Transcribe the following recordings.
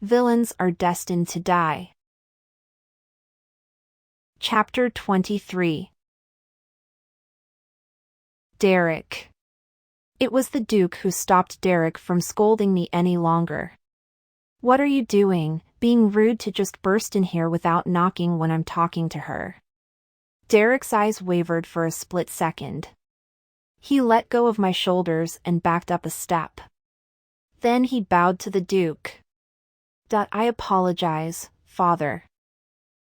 Villains are destined to die. Chapter 23. Derek. It was the Duke who stopped Derek from scolding me any longer. "What are you doing, being rude to just burst in here without knocking when I'm talking to her?" Derek's eyes wavered for a split second. He let go of my shoulders and backed up a step. Then he bowed to the Duke. "I apologize, Father.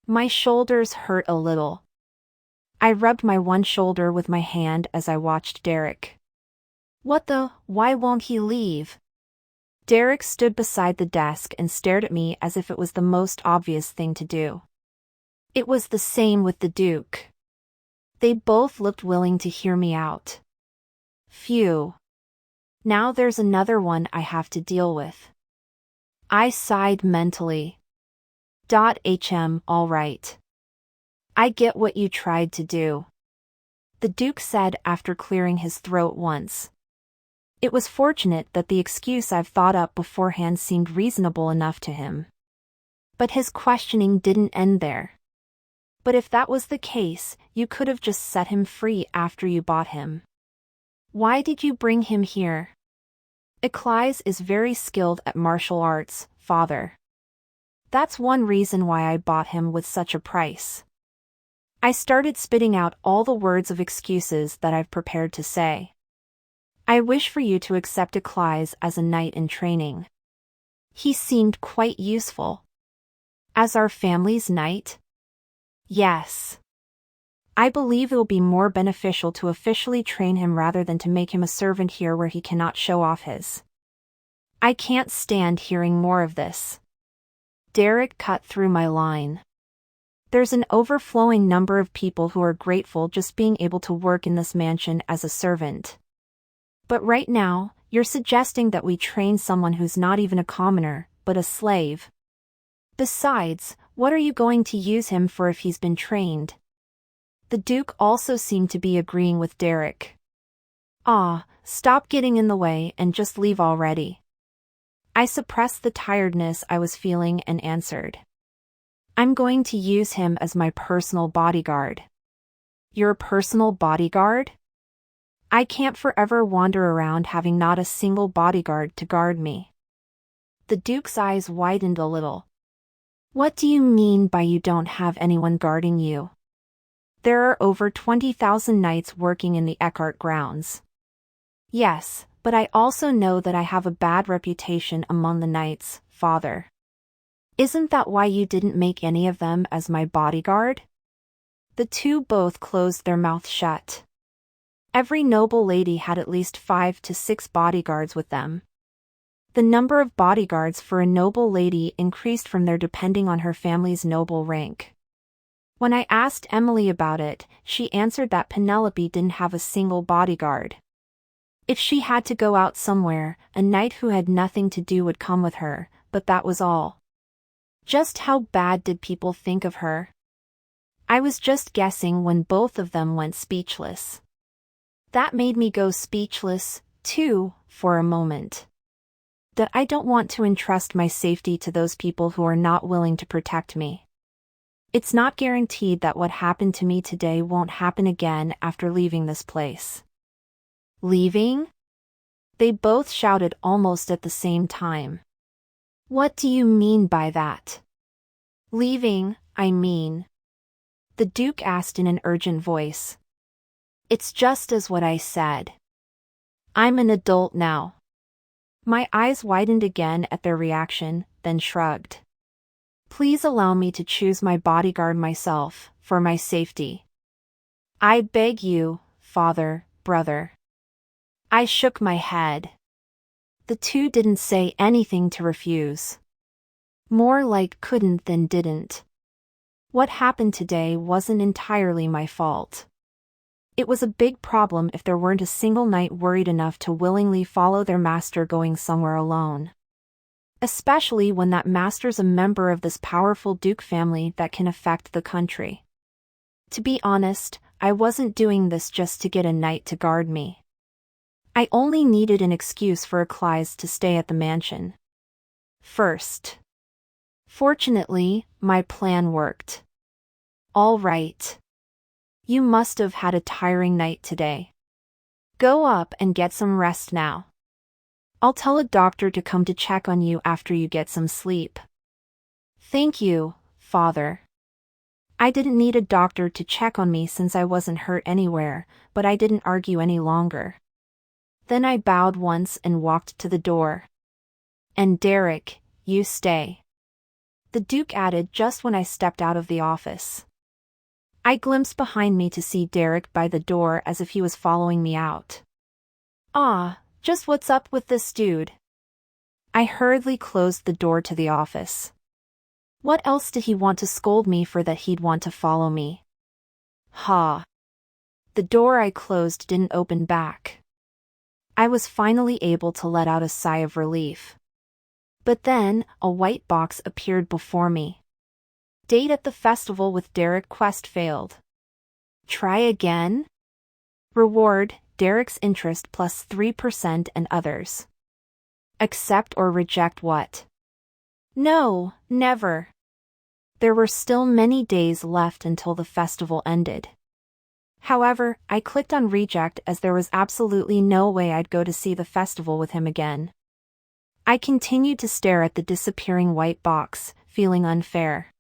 My shoulders hurt a little." I rubbed my one shoulder with my hand as I watched Derek. Why won't he leave?" Derek stood beside the desk and stared at me as if it was the most obvious thing to do. It was the same with the Duke. They both looked willing to hear me out. Phew. Now there's another one I have to deal with. I sighed mentally. All right. I get what you tried to do," the Duke said after clearing his throat once. It was fortunate that the excuse I've thought up beforehand seemed reasonable enough to him. But his questioning didn't end there. "But if that was the case, you could have just set him free after you bought him. Why did you bring him here?" "Isekai is very skilled at martial arts, Father. That's one reason why I bought him with such a price." I started spitting out all the words of excuses that I've prepared to say. "I wish for you to accept Isekai as a knight in training. He seemed quite useful." "As our family's knight?" "Yes. I believe it will be more beneficial to officially train him rather than to make him a servant here where he cannot show off his." I can't stand hearing more of this. Derek cut through my line. There's an overflowing number of people who are grateful just being able to work in this mansion as a servant. But right now, you're suggesting that we train someone who's not even a commoner, but a slave. Besides, what are you going to use him for if he's been trained? The Duke also seemed to be agreeing with Derek. Stop getting in the way and just leave already." I suppressed the tiredness I was feeling and answered. "I'm going to use him as my personal bodyguard." "Your personal bodyguard?" "I can't forever wander around having not a single bodyguard to guard me." The Duke's eyes widened a little. "What do you mean by you don't have anyone guarding you?" "There are over 20,000 knights working in the Eckhart grounds." "Yes, but I also know that I have a bad reputation among the knights, Father. Isn't that why you didn't make any of them as my bodyguard?" The two both closed their mouths shut. Every noble lady had at least 5 to 6 bodyguards with them. The number of bodyguards for a noble lady increased from there depending on her family's noble rank. When I asked Emily about it, she answered that Penelope didn't have a single bodyguard. If she had to go out somewhere, a knight who had nothing to do would come with her, but that was all. Just how bad did people think of her? I was just guessing when both of them went speechless. That made me go speechless, too, for a moment. That I don't want to entrust my safety to those people who are not willing to protect me. It's not guaranteed that what happened to me today won't happen again after leaving this place. "Leaving?" They both shouted almost at the same time. "What do you mean by that?" "Leaving, I mean," the Duke asked in an urgent voice. "It's just as what I said. I'm an adult now." My eyes widened again at their reaction, then shrugged. "Please allow me to choose my bodyguard myself, for my safety. I beg you, Father, brother." I shook my head. The two didn't say anything to refuse. More like couldn't than didn't. What happened today wasn't entirely my fault. It was a big problem if there weren't a single knight worried enough to willingly follow their master going somewhere alone. Especially when that master's a member of this powerful Duke family that can affect the country. To be honest, I wasn't doing this just to get a knight to guard me. I only needed an excuse for Isekai to stay at the mansion. First. Fortunately, my plan worked. All right. You must have had a tiring night today. Go up and get some rest now. I'll tell a doctor to come to check on you after you get some sleep. Thank you, Father. I didn't need a doctor to check on me since I wasn't hurt anywhere, but I didn't argue any longer. Then I bowed once and walked to the door. And Derek, you stay. The Duke added just when I stepped out of the office. I glimpsed behind me to see Derek by the door as if he was following me out. Ah, just what's up with this dude? I hurriedly closed the door to the office. What else did he want to scold me for that he'd want to follow me? Ha! The door I closed didn't open back. I was finally able to let out a sigh of relief. But then, a white box appeared before me. Date at the festival with Derek quest failed. Try again? Reward, Derek's interest plus 3% and others. Accept or reject what? No, never. There were still many days left until the festival ended. However, I clicked on reject as there was absolutely no way I'd go to see the festival with him again. I continued to stare at the disappearing white box, feeling unfair.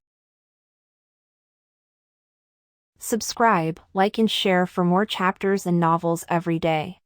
Subscribe, like and share for more chapters and novels every day.